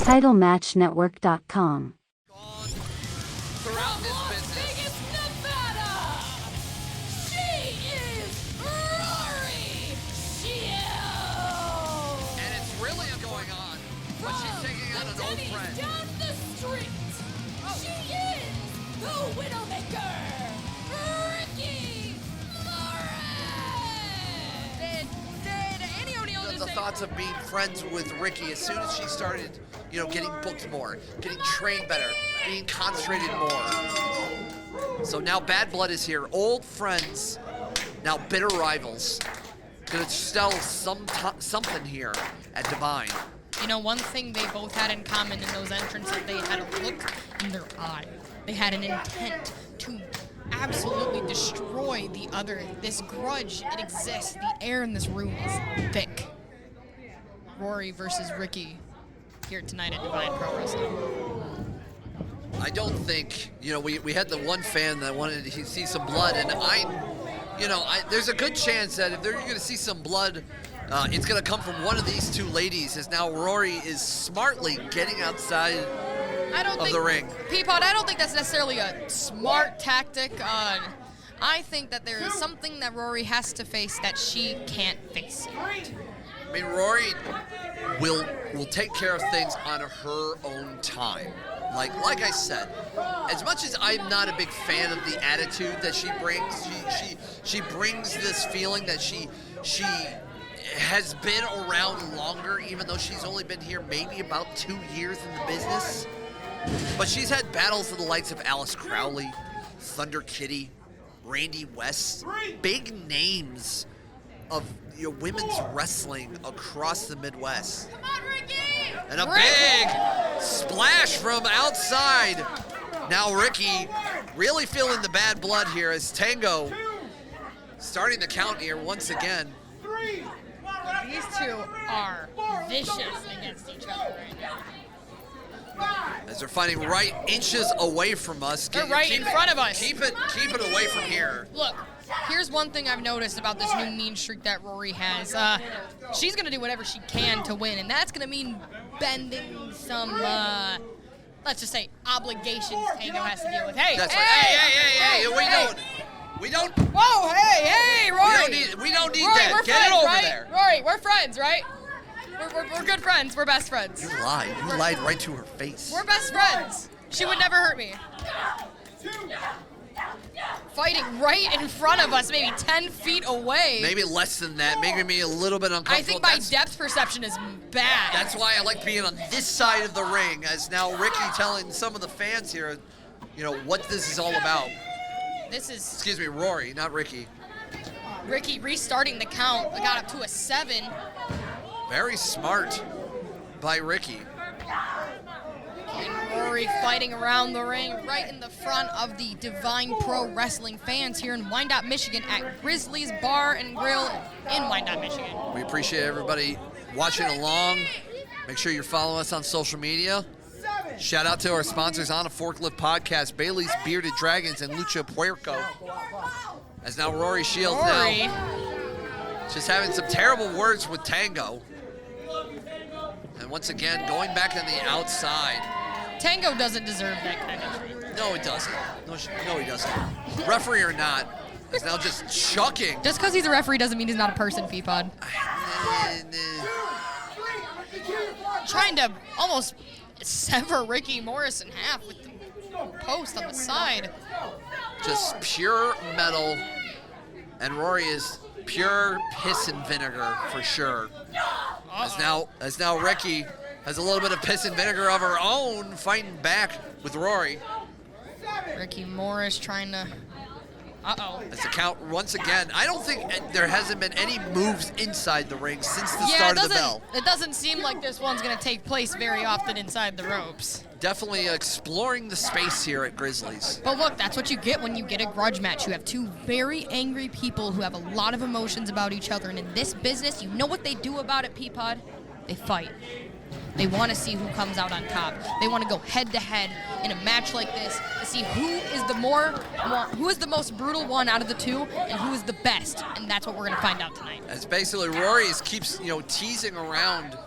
TitleMatchNetwork.com. Throughout this business. Nevada, she is Rory Shield. And it's really going on. But she's taking out an old friend. Down the street, she is the Widowmaker, Ricki Morris. Did Annie O'Neil just The say... thoughts of being friends with Ricki as soon as she started, getting booked more, getting trained better, being concentrated more. So now Bad Blood is here. Old friends, now bitter rivals. Gonna sell something here at Divine. You know, one thing they both had in common in those entrances, they had a look in their eye. They had an intent to absolutely destroy the other. This grudge, it exists. The air in this room is thick. Rory versus Ricki here tonight at Divine Pro Wrestling. I don't think, we had the one fan that wanted to see some blood, and there's a good chance that if they're going to see some blood, it's going to come from one of these two ladies, as now Rory is smartly getting outside of the ring. Peapod, I don't think that's necessarily a smart tactic. I think that there is something that Rory has to face that she can't face. I mean, Rory will take care of things on her own time. Like I said, as much as I'm not a big fan of the attitude that she brings, she brings this feeling that she has been around longer, even though she's only been here maybe about 2 years in the business. But she's had battles with the likes of Alice Crowley, Thunder Kitty, Randy West, big names of women's wrestling across the Midwest. Come on, Ricki! And a big splash from outside. Now Ricki really feeling the bad blood here as Tango starting the count here once again. These two are vicious against each other right now. As they're fighting right inches away from us. They're right in front of us. Keep it away from here. Look, here's one thing I've noticed about this new mean streak that Rory has. She's going to do whatever she can to win, and that's going to mean bending some, let's just say, obligations Tango has to deal with. Hey, That's hey, right. We don't. Whoa, hey, Rory. We don't need Rory, that. we're Get friends, it over right? there. Rory, we're friends, right? We're good friends. We're best friends. You lied. You lied right to her face. We're best friends. She would never hurt me. Fighting right in front of us, maybe 10 feet away. Maybe less than that. Making me a little bit uncomfortable. I think my depth perception is bad. That's why I like being on this side of the ring, as now Ricki telling some of the fans here, what this is all about. Excuse me, Rory, not Ricki. Ricki restarting the count. Got up to a 7. Very smart by Ricki. And Rory fighting around the ring right in the front of the Divine Pro Wrestling fans here in Wyandotte, Michigan at Grizzly's Bar and Grill in Wyandotte, Michigan. We appreciate everybody watching along. Make sure you're following us on social media. Shout out to our sponsors on a Forklift Podcast, Bailey's Bearded Dragons and Lucha Puerco. As now Rory Shield now just having some terrible words with Tango. And once again, going back on the outside. Tango doesn't deserve that kind of treatment. No, he doesn't. No, he doesn't. Referee or not, is now just chucking. Just because he's a referee doesn't mean he's not a person, Peapod. Trying to almost sever Ricki Morris in half with the post on the side. Just pure metal. And Rory is pure piss and vinegar for sure. As now Ricki has a little bit of piss and vinegar of her own, fighting back with Rory. Ricki Morris trying to... As the count once again, I don't think there hasn't been any moves inside the ring since the start of the bell. It doesn't seem like this one's going to take place very often inside the ropes. Definitely exploring the space here at Grizzlies. But look, that's what you get when you get a grudge match. You have two very angry people who have a lot of emotions about each other. And in this business, you know what they do about it, Peapod? They fight. They want to see who comes out on top. They want to go head-to-head in a match like this to see who is the most brutal one out of the two and who is the best. And that's what we're going to find out tonight. As basically Rory keeps teasing around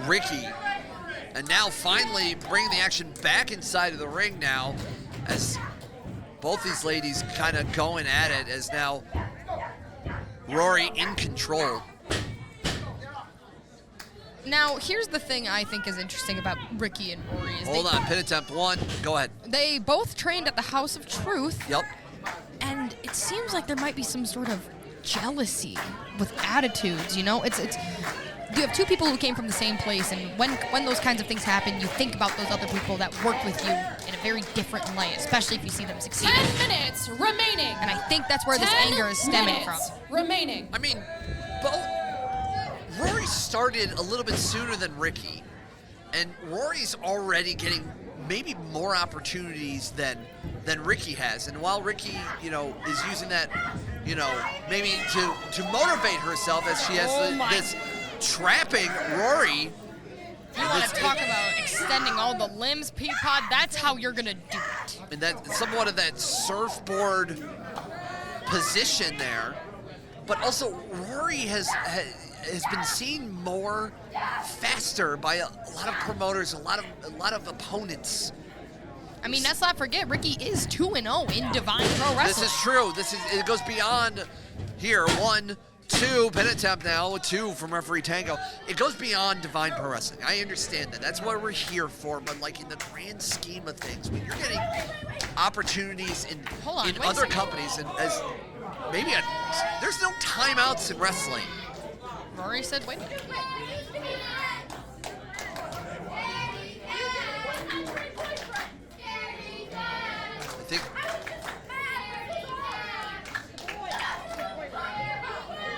Ricki And now finally bringing the action back inside of the ring now as both these ladies kind of going at it, as now Rory in control. Now, here's the thing I think is interesting about Ricki and Rory. Is Hold on, pin attempt 1, go ahead. They both trained at the House of Truth. Yep. And it seems like there might be some sort of jealousy with attitudes, you know? It's you have two people who came from the same place, and when those kinds of things happen, you think about those other people that worked with you in a very different light, especially if you see them succeed. 10 minutes remaining. And I think that's where this 10 anger is stemming from. minutes remaining. I mean, both Rory started a little bit sooner than Ricki, and Rory's already getting maybe more opportunities than Ricki has. And while Ricki, is using that, maybe to motivate herself as she has this trapping Rory. You want to talk about extending all the limbs, Peapod? That's how you're going to do it. And that somewhat of that surfboard position there. But also, Rory has been seen more faster by a lot of promoters, a lot of opponents. I mean, let's not forget, Ricki is 2-0 in Divine Pro Wrestling. This is true. It goes beyond here. 1, 2, pin attempt now, 2 from referee Tango. It goes beyond Divine Pro Wrestling. I understand that. That's what we're here for. But like in the grand scheme of things, when you're getting opportunities in other companies, and as maybe there's no timeouts in wrestling. Rory said, wait.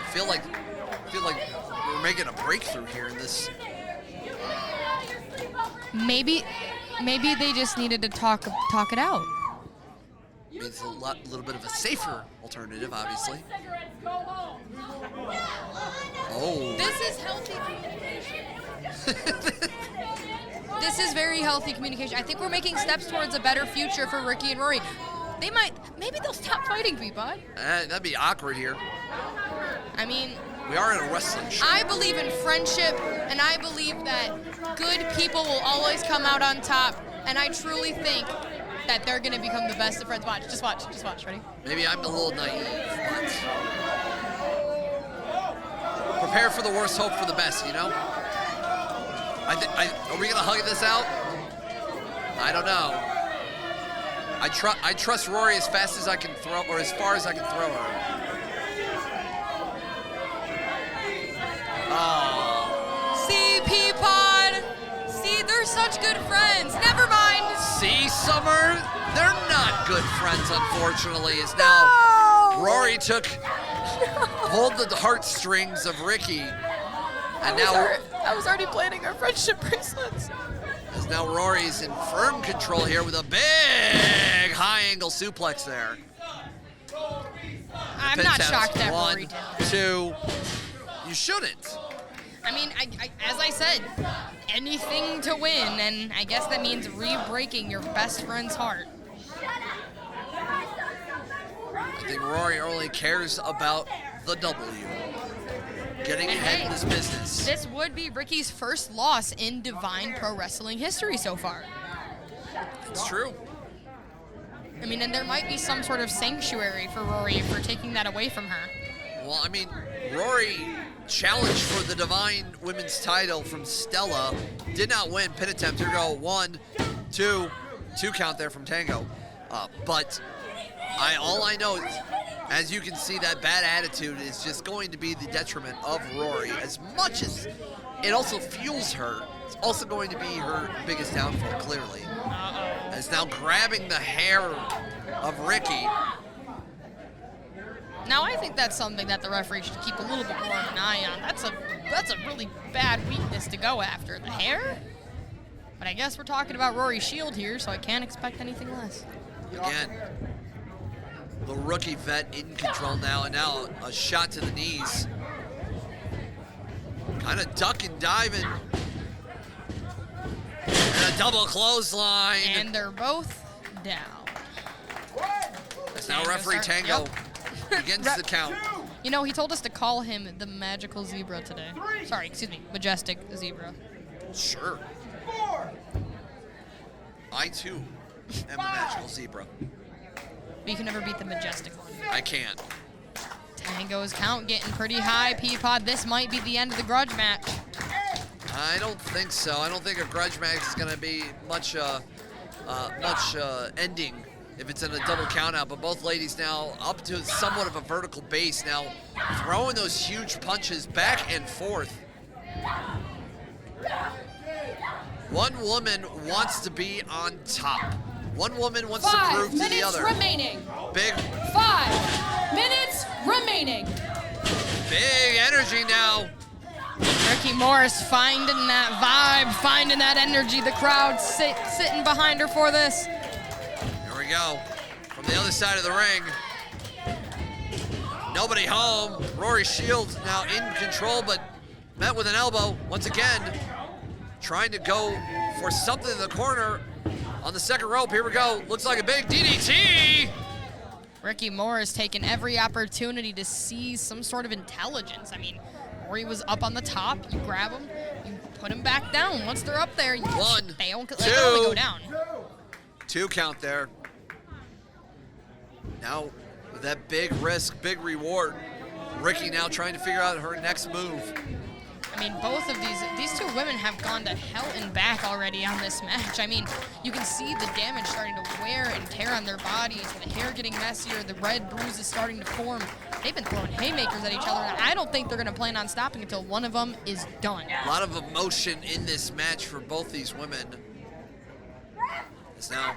I feel like we're making a breakthrough here in this. Maybe they just needed to talk it out. I mean, it's a little bit of a safer alternative, obviously. Oh. This is healthy communication. This is very healthy communication. I think we're making steps towards a better future for Ricki and Rory. Maybe they'll stop fighting, Peapod. That'd be awkward here. I mean, we are in a wrestling show. I believe in friendship, and I believe that good people will always come out on top, and I truly think that they're going to become the best of friends. Watch, just watch, ready? Maybe I'm a little naive, but prepare for the worst, hope for the best, you know? Are we going to hug this out? I don't know. I trust Rory as fast as I can throw, or as far as I can throw her. Oh. See, Peapod? See, they're such good friends. Never mind. See, Summer? They're not good friends, unfortunately, as now Rory hold the heartstrings of Ricki. And I was already planning our friendship bracelets. As now Rory's in firm control here with a big high-angle suplex there. I'm not shocked that Rory did. 1, 2. You shouldn't. I mean, as I said, anything to win, and I guess that means re-breaking your best friend's heart. I think Rory only cares about the W. Getting ahead in this business. This would be Ricki's first loss in Divine Pro Wrestling history so far. It's true. I mean, and there might be some sort of sanctuary for Rory for taking that away from her. Well, I mean, Rory challenged for the Divine Women's title from Stella. Did not win. Pin attempt. Here go. 1, 2 count there from Tango. But all I know is, as you can see, that bad attitude is just going to be the detriment of Rory. As much as it also fuels her, it's also going to be her biggest downfall, clearly. As now grabbing the hair of Ricki. Now, I think that's something that the referee should keep a little bit more of an eye on. That's a really bad weakness to go after. The hair? But I guess we're talking about Rory Shield here, so I can't expect anything less. Again, the rookie vet in control now, and now a shot to the knees. Kind of duck and diving. And a double clothesline. And they're both down. It's now referee Tango begins the count. You know, he told us to call him the Magical Zebra today. Sorry, excuse me, Majestic Zebra. Sure. I too am a magical zebra. But you can never beat the majestic one. I can't. Tango's count getting pretty high, Peapod. This might be the end of the grudge match. I don't think so. I don't think a grudge match is going to be much ending if it's in a double count out. But both ladies now up to somewhat of a vertical base now, throwing those huge punches back and forth. One woman wants to be on top. One woman wants to prove to the other. 5 minutes remaining. Big 5 minutes remaining. Big energy now. Ricki Morris finding that vibe, finding that energy. The crowd sitting behind her for this. Here we go. From the other side of the ring. Nobody home. Rory Shield now in control, but met with an elbow. Once again, trying to go for something in the corner on the second rope. Here we go. Looks like a big DDT. Ricki Morris taking every opportunity to see some sort of intelligence. I mean, Rory was up on the top. You grab him, you put him back down. Once they're up there, they only go down. 2 count there. Now, with that big risk, big reward, Ricki now trying to figure out her next move. I mean, both of these two women have gone to hell and back already on this match. I mean, you can see the damage starting to wear and tear on their bodies, the hair getting messier, the red bruises starting to form. They've been throwing haymakers at each other, and I don't think they're going to plan on stopping until one of them is done. A lot of emotion in this match for both these women. It's now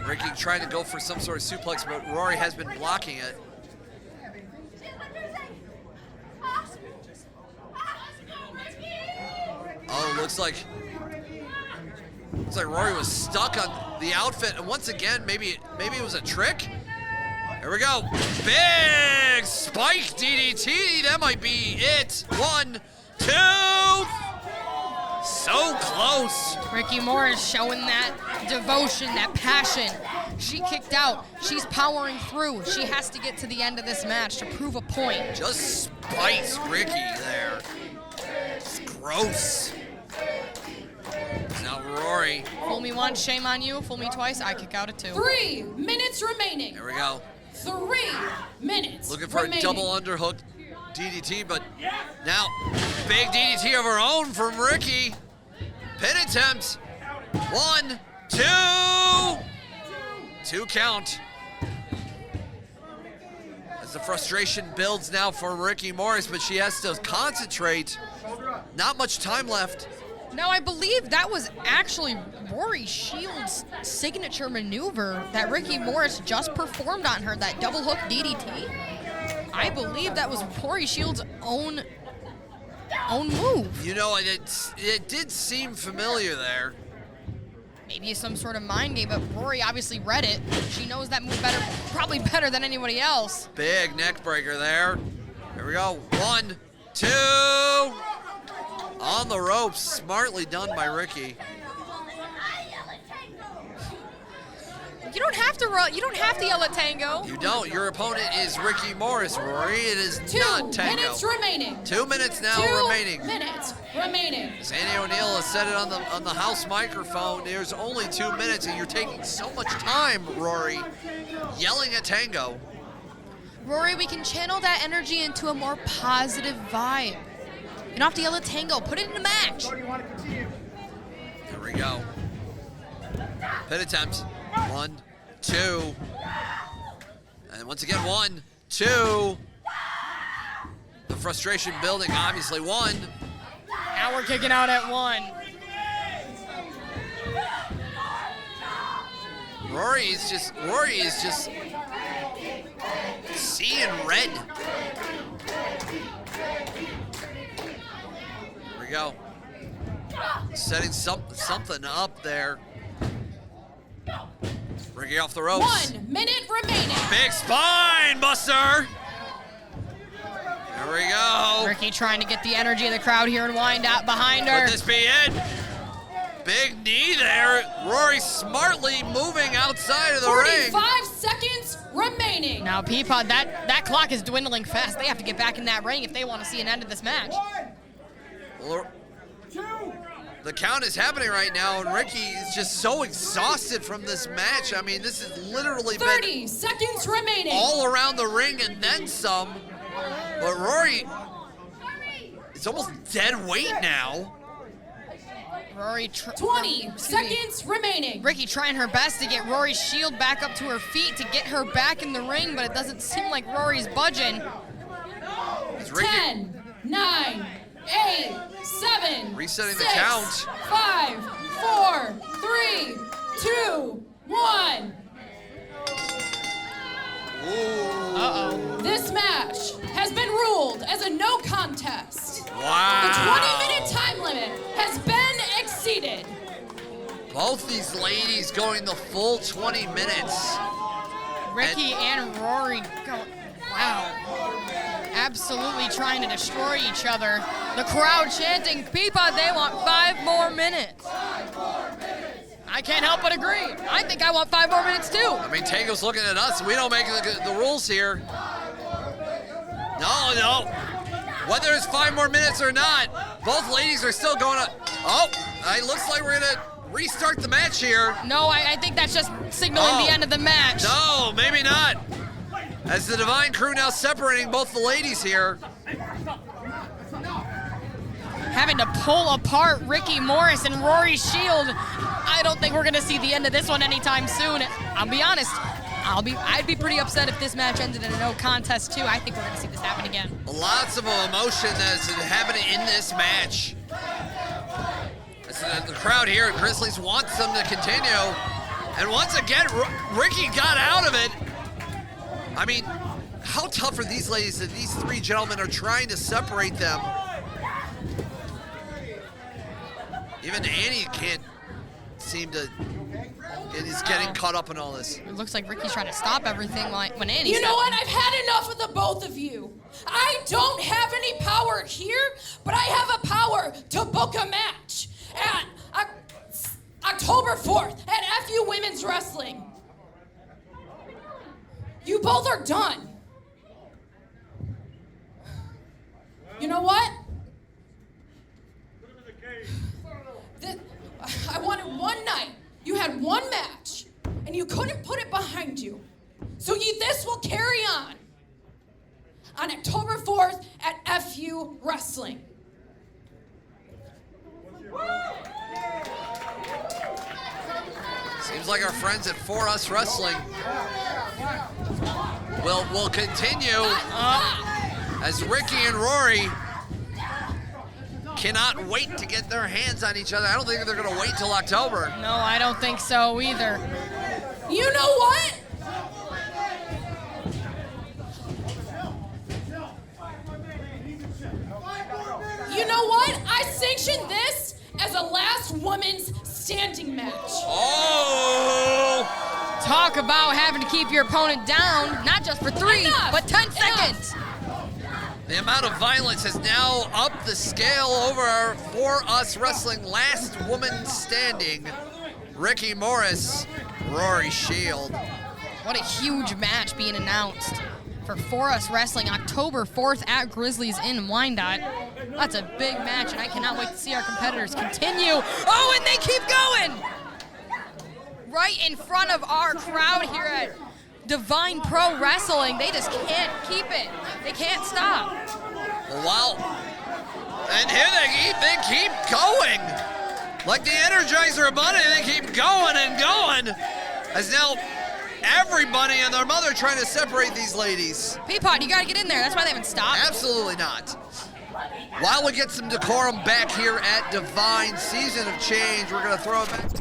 Ricki trying to go for some sort of suplex, but Rory has been blocking it. Oh, looks like Rory was stuck on the outfit, and once again, maybe it was a trick. Here we go. Big spike DDT. That might be it. 1, 2. So close. Ricki Morris showing that devotion, that passion. She kicked out. She's powering through. She has to get to the end of this match to prove a point. Just spites Ricki there. It's gross. Now Rory. Fool me once, shame on you. Fool me twice, I kick out at 2. 3 minutes remaining. There we go. 3 minutes Looking for remaining. a double underhook DDT, but now big DDT of her own from Ricki. Pin attempt. 1, 2. 2 count. As the frustration builds now for Ricki Morris, but she has to concentrate. Not much time left. Now, I believe that was actually Rory Shield's signature maneuver that Ricki Morris just performed on her, that double hook DDT. I believe that was Rory Shield's own move. You know, it did seem familiar there. Maybe some sort of mind game, but Rory obviously read it. She knows that move better, probably better than anybody else. Big neck breaker there. Here we go. 1, 2. On the ropes, smartly done by Ricki. You don't have to yell at Tango. You don't. Your opponent is Ricki Morris, Rory. It is 2 not Tango. minutes remaining. 2 minutes now 2 remaining. minutes remaining. Sandy O'Neill has said it on the house microphone. There's only 2 minutes, and you're taking so much time, Rory, yelling at Tango. Rory, we can channel that energy into a more positive vibe. You don't have to yell at Tango. Put it in the match. Here we go. Pin attempt. 1, 2. And once again, 1, 2. The frustration building, obviously. 1. Now we're kicking out at 1. Rory is just seeing red. Here we go. Setting something up there. Ricki off the ropes. 1 minute remaining. Big spine buster. There we go. Ricki trying to get the energy of the crowd here in Wyandotte behind her. Could this be it? Big knee there. Rory smartly moving outside of the ring. 45 seconds remaining. Now, Peapod, that clock is dwindling fast. They have to get back in that ring if they want to see an end of this match. The count is happening right now, and Ricki is just so exhausted from this match. I mean, this has literally 30 been seconds remaining. all around the ring and then some. But Rory, it's almost dead weight now. Rory, 20 seconds remaining. Ricki trying her best to get Rory Shield back up to her feet to get her back in the ring, but it doesn't seem like Rory's budging. 10, 9, 8, 7, resetting 6, the count. 5, 4, 3, 2, 1. Uh-oh. This match has been ruled as a no contest. Wow. The 20-minute time limit has been exceeded. Both these ladies going the full 20 minutes. Ricki and Rory go, wow. Absolutely trying to destroy each other. The crowd chanting, Peapod, they want 5 more minutes. I can't help but agree. I think I want 5 more minutes too. I mean, Tago's looking at us. We don't make the rules here. No. Whether it's 5 more minutes or not, both ladies are still going up. Oh, it looks like we're going to restart the match here. No, I think that's just signaling the end of the match. No, maybe not. As the Divine Crew now separating both the ladies here. Having to pull apart Ricki Morris and Rory Shield. I don't think we're going to see the end of this one anytime soon. I'll be honest. I'd be pretty upset if this match ended in a no contest too. I think we're going to see this happen again. Lots of emotion that's happening in this match. The crowd here at Grizzlies wants them to continue. And once again, Ricki got out of it. I mean, how tough are these ladies that these 3 gentlemen are trying to separate them? Even Annie can't seem to, is getting caught up in all this. It looks like Ricki's trying to stop everything when Annie's You know stopping. what? I've had enough of the both of you. I don't have any power here, but I have a power to book a match at October 4th at FU Women's Wrestling. You both are done. You know what? I wanted one night. You had one match, and you couldn't put it behind you. So this will carry on October 4th at FU Wrestling. Seems like our friends at For Us Wrestling will continue as Ricki and Rory cannot wait to get their hands on each other. I don't think they're going to wait till October. No, I don't think so either. You know what? You know what? I sanction this as a last woman's standing match. Oh! Talk about having to keep your opponent down, not just for 3, but 10 seconds. The amount of violence has now upped the scale over our For Us Wrestling last woman standing, Ricki Morris Rory Shield. What a huge match being announced for Us Wrestling October 4th at Grizzlies in Wyandotte. That's a big match, and I cannot wait to see our competitors continue. Oh, and they keep going! Right in front of our crowd here at Divine Pro Wrestling. They just can't keep it. They can't stop. Wow. And here they keep going. Like the Energizer Bunny, they keep going and going. As now everybody and their mother trying to separate these ladies. Peapod, you gotta get in there. That's why they haven't stopped. Absolutely not. While we get some decorum back here at Divine Season of Change, we're gonna throw it back.